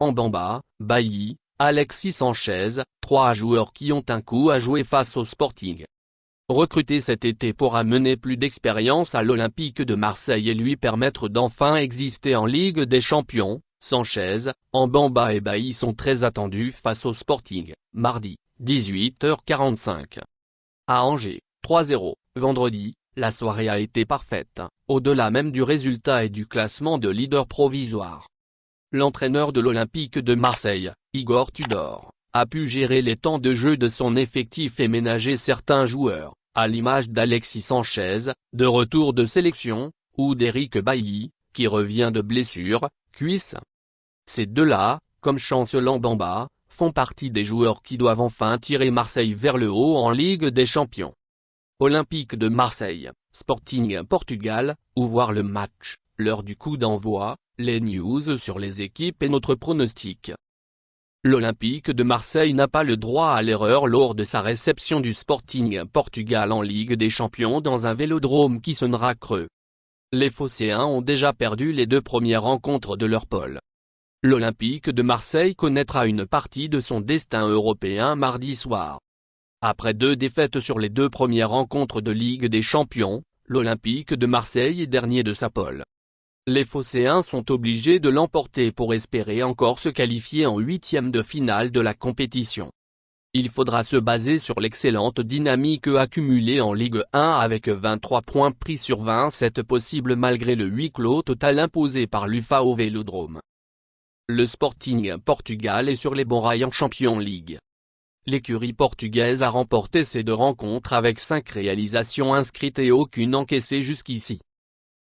Mbamba, Bailly, Alexis Sanchez, 3 joueurs qui ont un coup à jouer face au Sporting. Recruté cet été pour amener plus d'expérience à l'Olympique de Marseille et lui permettre d'enfin exister en Ligue des Champions, Sanchez, Mbamba et Bailly sont très attendus face au Sporting, mardi, 18h45. À Angers, 3-0, vendredi, la soirée a été parfaite, au-delà même du résultat et du classement de leader provisoire. L'entraîneur de l'Olympique de Marseille, Igor Tudor, a pu gérer les temps de jeu de son effectif et ménager certains joueurs, à l'image d'Alexis Sanchez, de retour de sélection, ou d'Éric Bailly, qui revient de blessure, cuisse. Ces deux-là, comme Chancellor Mbamba, font partie des joueurs qui doivent enfin tirer Marseille vers le haut en Ligue des Champions. Olympique de Marseille, Sporting Portugal, ou voir le match, l'heure du coup d'envoi, les news sur les équipes et notre pronostic. L'Olympique de Marseille n'a pas le droit à l'erreur lors de sa réception du Sporting Portugal en Ligue des Champions dans un vélodrome qui sonnera creux. Les Phocéens ont déjà perdu les 2 premières rencontres de leur pôle. L'Olympique de Marseille connaîtra une partie de son destin européen mardi soir. Après 2 défaites sur les 2 premières rencontres de Ligue des Champions, l'Olympique de Marseille est dernier de sa pôle. Les Phocéens sont obligés de l'emporter pour espérer encore se qualifier en 8e de finale de la compétition. Il faudra se baser sur l'excellente dynamique accumulée en Ligue 1 avec 23 points pris sur 27 possibles malgré le huis clos total imposé par l'UFA au Vélodrome. Le Sporting Portugal est sur les bons rails en Champions League. L'écurie portugaise a remporté ses 2 rencontres avec 5 réalisations inscrites et aucune encaissée jusqu'ici.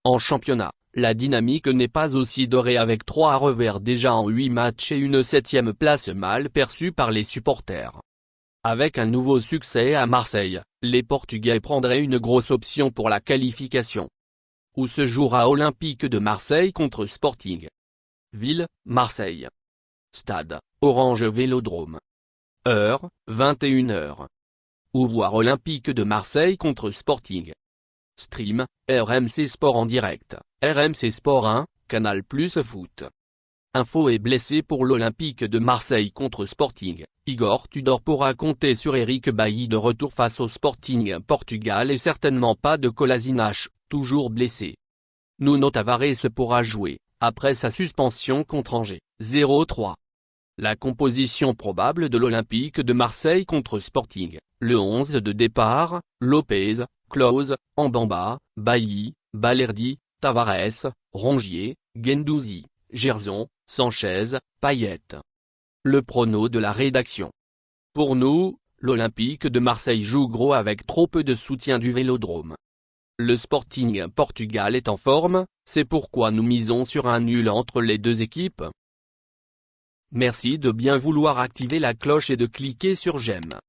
En championnat, la dynamique n'est pas aussi dorée avec 3 revers déjà en 8 matchs et une 7e place mal perçue par les supporters. Avec un nouveau succès à Marseille, les Portugais prendraient une grosse option pour la qualification. Où se jouera Olympique de Marseille contre Sporting. Ville, Marseille. Stade, Orange Vélodrome. Heure, 21h. Où voir Olympique de Marseille contre Sporting. Stream, RMC Sport en direct, RMC Sport 1, Canal+ Foot. Info est blessé pour l'Olympique de Marseille contre Sporting, Igor Tudor pourra compter sur Éric Bailly de retour face au Sporting Portugal et certainement pas de Kolasinac, toujours blessé. Nuno Tavares pourra jouer, après sa suspension contre Angers, 0-3. La composition probable de l'Olympique de Marseille contre Sporting, le 11 de départ, Lopez, Klose, Mbamba, Bailly, Balerdi, Tavares, Rongier, Guendouzi, Gerson, Sanchez, Payet. Le prono de la rédaction. Pour nous, l'Olympique de Marseille joue gros avec trop peu de soutien du Vélodrome. Le Sporting Portugal est en forme, c'est pourquoi nous misons sur un nul entre les 2 équipes. Merci de bien vouloir activer la cloche et de cliquer sur j'aime.